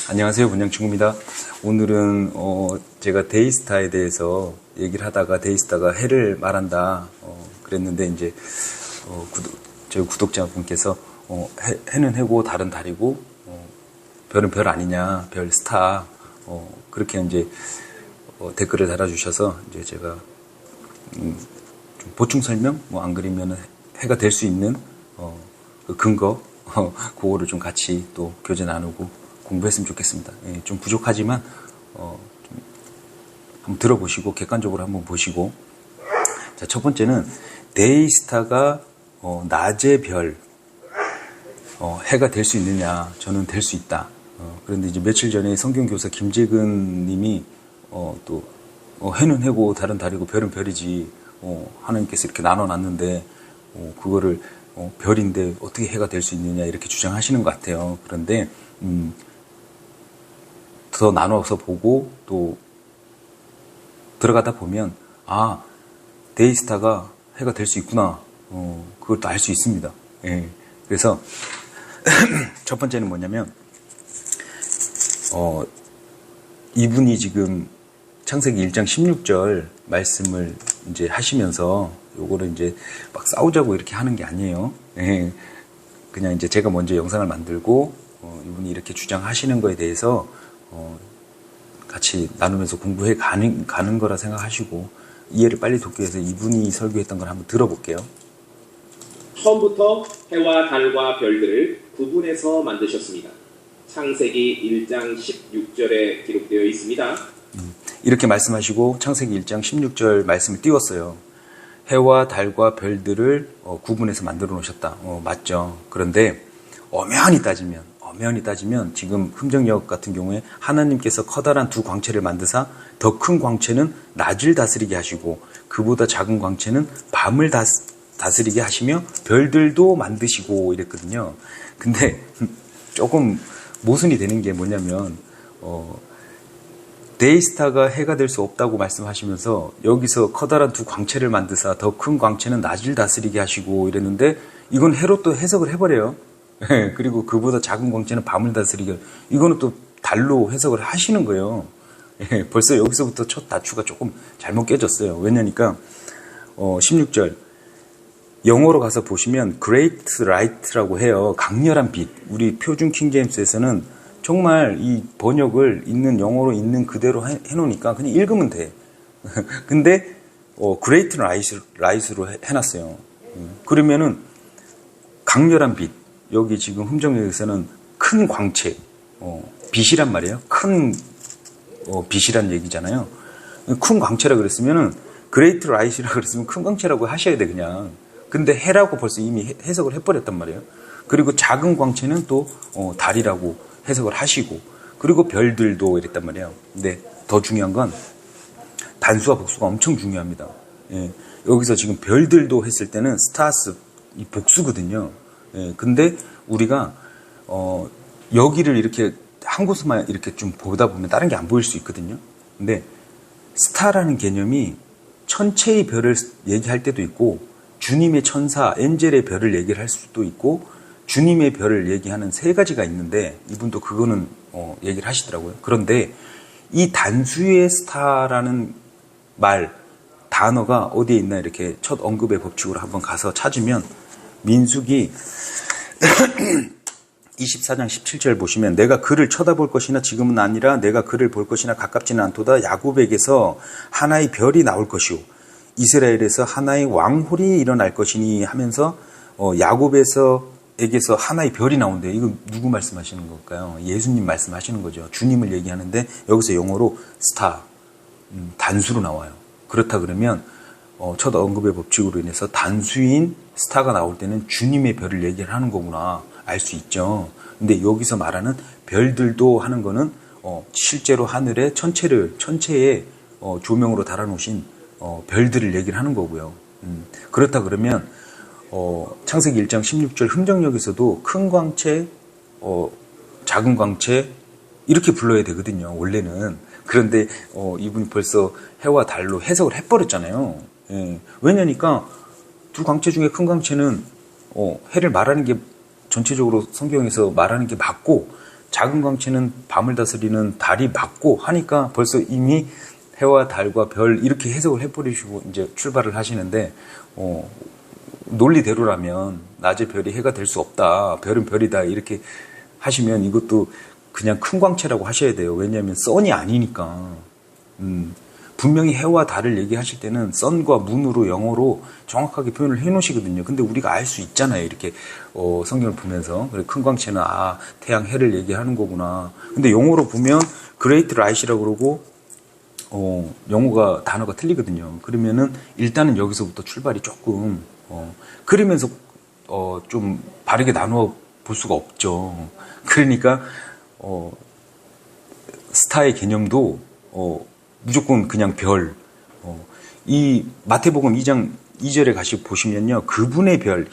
안녕하세요. 문양친구입니다. 오늘은 제가 데이스타에 대해서 얘기를 하다가 데이스타가 해를 말한다 그랬는데 이제 저희 구독자분께서 해는 해고 달은 달이고 별은 별 아니냐, 별 스타 그렇게 이제 댓글을 달아주셔서 이제 제가 좀 보충 설명 안 그리면 해가 될 수 있는 그 근거 그거를 좀 같이 또 교제 나누고 공부했으면 좋겠습니다. 예, 좀 부족하지만 좀 한번 들어보시고 객관적으로 한번 보시고. 자, 첫 번째는 데이스타가 낮의 별 해가 될 수 있느냐? 저는 될 수 있다. 그런데 이제 며칠 전에 성경교사 김재근 님이 또 해는 해고 달은 달이고 별은 별이지 하나님께서 이렇게 나눠놨는데 그거를 별인데 어떻게 해가 될 수 있느냐 이렇게 주장하시는 것 같아요. 그런데 더 나눠서 보고 또 들어가다 보면 데이스타가 해가 될 수 있구나. 그걸 또 알 수 있습니다. 예. 그래서 첫 번째는 뭐냐면 이분이 지금 창세기 1장 16절 말씀을 이제 하시면서 요거를 이제 막 싸우자고 이렇게 하는 게 아니에요. 예. 그냥 이제 제가 먼저 영상을 만들고 이분이 이렇게 주장하시는 거에 대해서 같이 나누면서 공부해 가는 거라 생각하시고 이해를 빨리 돕기 위해서 이분이 설교했던 걸 한번 들어볼게요. 처음부터 해와 달과 별들을 구분해서 만드셨습니다. 창세기 1장 16절에 기록되어 있습니다. 이렇게 말씀하시고 창세기 1장 16절 말씀을 띄웠어요. 해와 달과 별들을 구분해서 만들어 놓으셨다. 맞죠. 그런데 엄연히 따지면 지금 흠정역 같은 경우에 하나님께서 커다란 두 광채를 만드사 더 큰 광채는 낮을 다스리게 하시고 그보다 작은 광채는 밤을 다스리게 하시며 별들도 만드시고 이랬거든요. 근데 조금 모순이 되는 게 뭐냐면 데이스타가 해가 될 수 없다고 말씀하시면서 여기서 커다란 두 광채를 만드사 더 큰 광채는 낮을 다스리게 하시고 이랬는데 이건 해로 또 해석을 해버려요. 그리고 그보다 작은 광채는 밤을 다스리게, 이거는 또 달로 해석을 하시는 거예요. 벌써 여기서부터 첫 다추가 조금 잘못 깨졌어요. 왜냐니까 16절 영어로 가서 보시면 Great Light라고 해요. 강렬한 빛. 우리 표준 킹제임스에서는 정말 이 번역을 있는 영어로 있는 그대로 해놓으니까 그냥 읽으면 돼. 근데 Great Light로 해놨어요. 그러면은 강렬한 빛. 여기 지금 흠정역에서는 큰 광채, 빛이란 말이에요. 큰 빛이란 얘기잖아요. 큰 광채라 그랬으면은 그레이트 라이트라 그랬으면 큰 광채라고 하셔야 돼 그냥. 근데 해라고 벌써 이미 해석을 해버렸단 말이에요. 그리고 작은 광채는 또 달이라고 해석을 하시고 그리고 별들도 이랬단 말이에요. 근데 더 중요한 건 단수와 복수가 엄청 중요합니다. 예, 여기서 지금 별들도 했을 때는 스타스 이 복수거든요. 예, 근데 우리가 여기를 이렇게 한 곳만 이렇게 좀 보다 보면 다른 게 안 보일 수 있거든요. 근데 스타라는 개념이 천체의 별을 얘기할 때도 있고 주님의 천사 엔젤의 별을 얘기를 할 수도 있고 주님의 별을 얘기하는 세 가지가 있는데 이분도 그거는 얘기를 하시더라고요. 그런데 이 단수의 스타라는 단어가 어디에 있나 이렇게 첫 언급의 법칙으로 한번 가서 찾으면 민수기 24장 17절 보시면 내가 그를 쳐다볼 것이나 지금은 아니라 내가 그를 볼 것이나 가깝지는 않도다. 야곱에게서 하나의 별이 나올 것이요 이스라엘에서 하나의 왕홀이 일어날 것이니 하면서 야곱에게서 하나의 별이 나온대요. 이거 누구 말씀하시는 걸까요? 예수님 말씀하시는 거죠. 주님을 얘기하는데 여기서 영어로 스타 단수로 나와요. 그렇다 그러면 첫 언급의 법칙으로 인해서 단수인 스타가 나올 때는 주님의 별을 얘기를 하는 거구나 알 수 있죠. 근데 여기서 말하는 별들도 하는 거는 실제로 하늘의 천체에 조명으로 달아놓으신 별들을 얘기를 하는 거고요. 그렇다 그러면 창세기 1장 16절 흠정역에서도 큰 광채, 작은 광채 이렇게 불러야 되거든요. 원래는. 그런데 이분이 벌써 해와 달로 해석을 해버렸잖아요. 예. 왜냐니까 두 광채 중에 큰 광채는 해를 말하는 게 전체적으로 성경에서 말하는 게 맞고 작은 광채는 밤을 다스리는 달이 맞고 하니까 벌써 이미 해와 달과 별 이렇게 해석을 해버리시고 이제 출발을 하시는데, 논리대로라면 낮의 별이 해가 될 수 없다, 별은 별이다 이렇게 하시면 이것도 그냥 큰 광채라고 하셔야 돼요. 왜냐하면 선이 아니니까. 분명히 해와 달을 얘기하실 때는 선과 문으로 영어로 정확하게 표현을 해 놓으시거든요. 근데 우리가 알 수 있잖아요. 이렇게 성경을 보면서. 그래, 큰 광채는 태양, 해를 얘기하는 거구나. 근데 영어로 보면 great light이라고 그러고 영어가 단어가 틀리거든요. 그러면은 일단은 여기서부터 출발이 조금 그러면서 좀 바르게 나누어 볼 수가 없죠. 그러니까 스타의 개념도 무조건 그냥 별. 이 마태복음 2장 2절에 가시 보시면요, 그분의 별,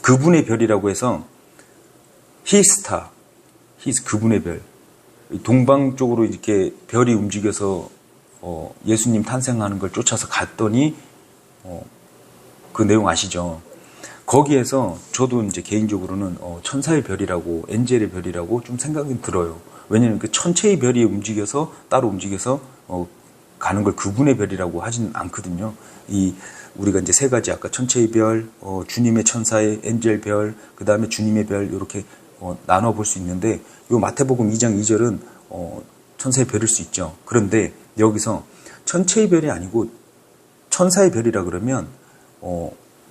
그분의 별이라고 해서 히스타, 그분의 별. 동방 쪽으로 이렇게 별이 움직여서 예수님 탄생하는 걸 쫓아서 갔더니 그 내용 아시죠? 거기에서 저도 이제 개인적으로는 천사의 별이라고, 엔젤의 별이라고 좀 생각이 들어요. 왜냐하면 그 천체의 별이 따로 움직여서 가는 걸 그분의 별이라고 하진 않거든요. 우리가 이제 세 가지, 아까 천체의 별, 주님의 천사의 엔젤 별, 그 다음에 주님의 별, 이렇게 나눠 볼 수 있는데, 요 마태복음 2장 2절은 천사의 별일 수 있죠. 그런데 여기서 천체의 별이 아니고 천사의 별이라 그러면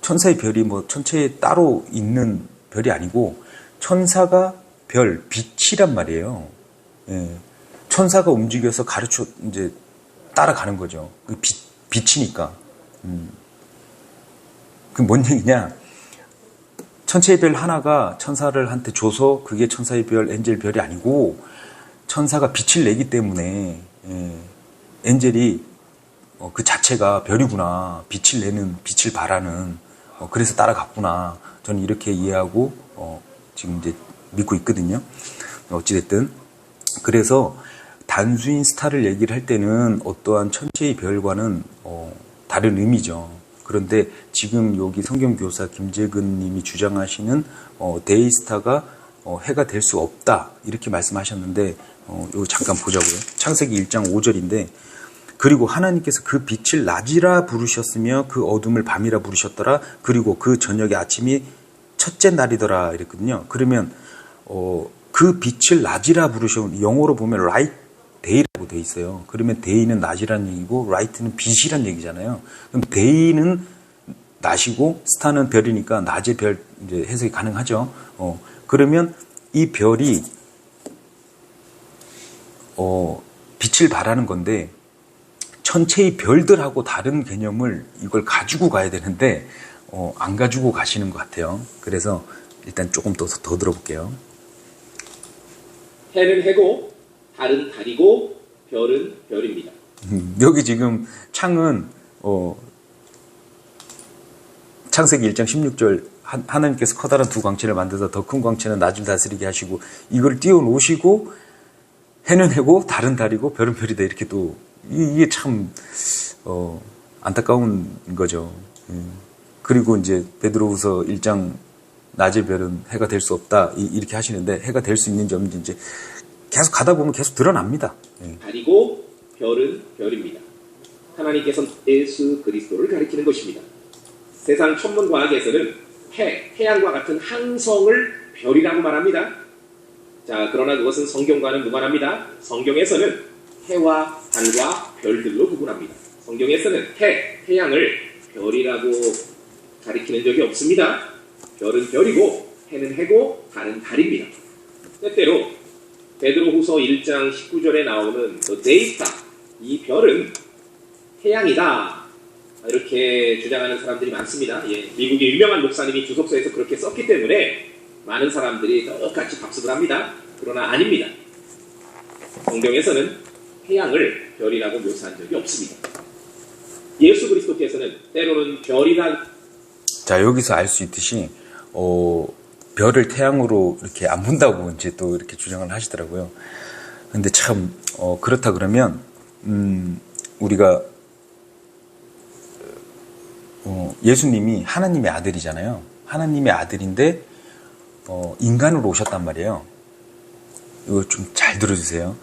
천사의 별이 천체에 따로 있는 별이 아니고 천사가 별, 빛이란 말이에요. 예. 천사가 움직여서 이제 따라가는 거죠. 그 빛이니까. 그 뭔 얘기냐? 천체의 별 하나가 천사를 한테 줘서 그게 천사의 별, 엔젤 별이 아니고 천사가 빛을 내기 때문에 엔젤이 그 자체가 별이구나, 빛을 내는, 빛을 발하는, 그래서 따라갔구나. 저는 이렇게 이해하고 지금 이제 믿고 있거든요. 어찌됐든 그래서 단수인 스타를 얘기를 할 때는 어떠한 천체의 별과는 다른 의미죠. 그런데 지금 여기 성경교사 김재근 님이 주장하시는 데이스타가 해가 될 수 없다 이렇게 말씀하셨는데, 이거 잠깐 보자고요. 창세기 1장 5절인데, 그리고 하나님께서 그 빛을 낮이라 부르셨으며 그 어둠을 밤이라 부르셨더라. 그리고 그 저녁이 아침이 첫째 날이더라 이랬거든요. 그러면 그 빛을 낮이라 부르셨, 영어로 보면 light day라고 돼 있어요. 그러면 day는 낮이라는 얘기고 light는 빛이란 얘기잖아요. 그럼 day는 낮이고 스타는 별이니까 낮의 별, 이제 해석이 가능하죠. 그러면 이 별이 빛을 발하는 건데, 천체의 별들하고 다른 개념을 이걸 가지고 가야 되는데 안 가지고 가시는 것 같아요. 그래서 일단 조금 더 들어볼게요. 해는 해고, 달은 달이고, 별은 별입니다. 여기 지금 창은 창세기 1장 16절 하나님께서 커다란 두 광채를 만들어서 더 큰 광채는 낮을 다스리게 하시고, 이걸 띄워놓으시고 해는 해고, 달은 달이고, 별은 별이다 이렇게 또, 이게 참 안타까운 거죠. 그리고 이제 베드로후서 1장 낮의 별은 해가 될 수 없다 이렇게 하시는데, 해가 될 수 있는지 없는지 이제 계속 가다 보면 계속 드러납니다. 달이고 별은 별입니다. 하나님께서는 예수 그리스도를 가리키는 것입니다. 세상 천문과학에서는 태양과 같은 항성을 별이라고 말합니다. 자, 그러나 그것은 성경과는 무관합니다. 성경에서는 해와 달과 별들로 구분합니다. 성경에서는 태양을 별이라고 가리키는 적이 없습니다. 별은 별이고 해는 해고 달은 달입니다. 때때로 베드로후서 1장 19절에 나오는 데이스타, 이 별은 태양이다 이렇게 주장하는 사람들이 많습니다. 미국의 유명한 목사님이 주석서에서 그렇게 썼기 때문에 많은 사람들이 똑같이 답습을 합니다. 그러나 아닙니다. 성경에서는 태양을 별이라고 묘사한 적이 없습니다. 예수 그리스도께서는 때로는 별이란, 자, 여기서 알 수 있듯이 별을 태양으로 이렇게 안 본다고 이제 또 이렇게 주장을 하시더라고요. 근데 참 그렇다 그러면 우리가 예수님이 하나님의 아들이잖아요. 하나님의 아들인데 인간으로 오셨단 말이에요. 이거 좀 잘 들어주세요.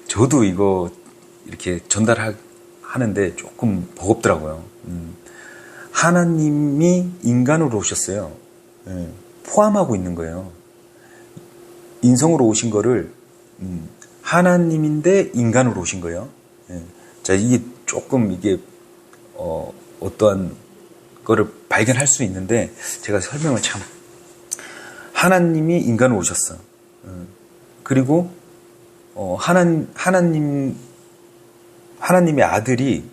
저도 이거 이렇게 전달하는데 조금 버겁더라고요. 하나님이 인간으로 오셨어요. 예, 포함하고 있는 거예요. 인성으로 오신 거를 하나님인데 인간으로 오신 거예요. 예. 자, 이게 조금 이게 어떠한 거를 발견할 수 있는데 제가 설명을 참 하나님이 인간으로 오셨어. 그리고 하나님의 아들이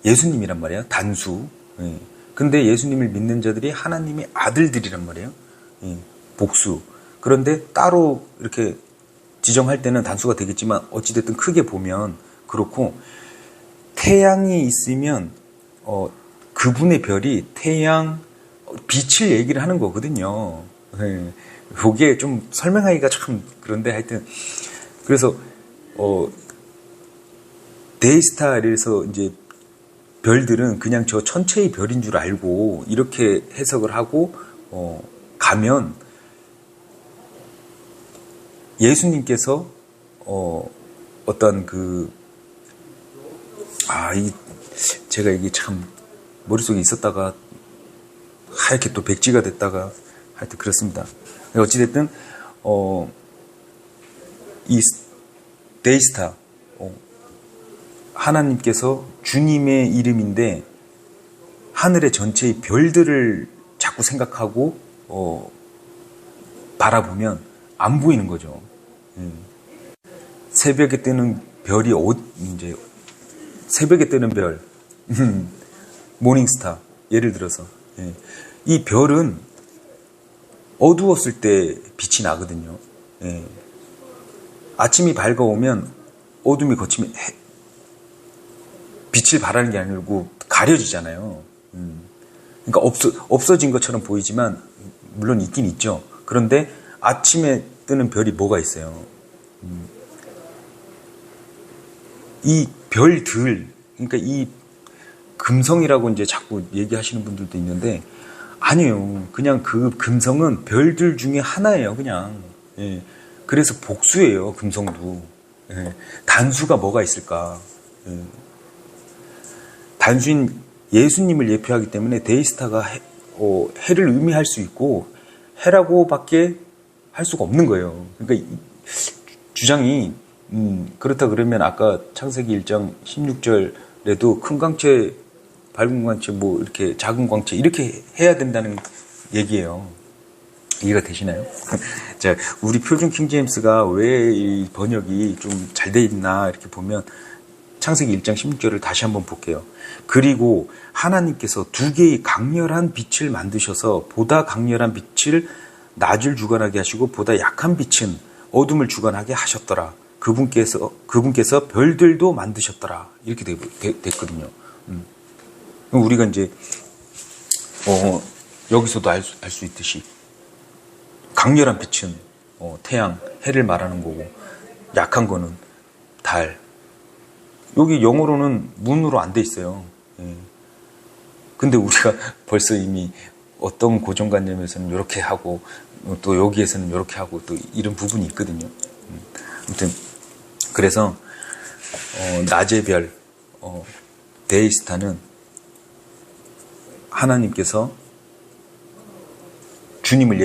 예수님이란 말이에요. 단수. 예. 근데 예수님을 믿는 자들이 하나님의 아들들이란 말이에요. 예. 복수. 그런데 따로 이렇게 지정할 때는 단수가 되겠지만 어찌됐든 크게 보면 그렇고, 태양이 있으면 그분의 별이 태양 빛을 얘기를 하는 거거든요. 예. 그게 좀 설명하기가 참 그런데 하여튼 그래서 데이스타에서 이제 별들은 그냥 저 천체의 별인 줄 알고 이렇게 해석을 하고 가면 예수님께서 어떤 제가 이게 참 머릿속에 있었다가 하얗게 또 백지가 됐다가 하여튼 그렇습니다. 어찌됐든 이 데이스타 하나님께서 주님의 이름인데 하늘의 전체의 별들을 자꾸 생각하고 바라보면 안 보이는 거죠. 새벽에 뜨는 별이 이제 새벽에 뜨는 별 모닝스타 예를 들어서 이 별은 어두웠을 때 빛이 나거든요. 아침이 밝아오면 어둠이 거치면 빛을 발하는 게 아니고 가려지잖아요. 그러니까 없어진 것처럼 보이지만 물론 있긴 있죠. 그런데 아침에 뜨는 별이 뭐가 있어요? 이 별들, 그러니까 이 금성이라고 이제 자꾸 얘기하시는 분들도 있는데 아니에요. 그냥 그 금성은 별들 중에 하나예요. 그냥. 예. 그래서 복수예요. 금성도. 예. 단수가 뭐가 있을까? 예. 단수인 예수님을 예표하기 때문에 데이스타가 해를 의미할 수 있고 해라고밖에 할 수가 없는 거예요. 그러니까 주장이 그렇다 그러면 아까 창세기 1장 16절에도 큰 광채, 밝은 광채, 뭐 이렇게 작은 광채 이렇게 해야 된다는 얘기예요. 이해가 되시나요? 자, 우리 표준 킹제임스가 왜 이 번역이 좀 잘 돼 있나 이렇게 보면 창세기 1장 16절을 다시 한번 볼게요. 그리고 하나님께서 두 개의 강렬한 빛을 만드셔서 보다 강렬한 빛을 낮을 주관하게 하시고 보다 약한 빛은 어둠을 주관하게 하셨더라. 그분께서 별들도 만드셨더라. 이렇게 됐거든요. 우리가 이제 여기서도 알 수 있듯이 강렬한 빛은 태양, 해를 말하는 거고 약한 거는 달. 여기 영어로는 문으로 안 돼 있어요. 근데 우리가 벌써 이미 어떤 고정관념에서는 이렇게 하고 또 여기에서는 이렇게 하고 또 이런 부분이 있거든요. 아무튼 그래서 낮의 별 데이스타는 하나님께서 주님을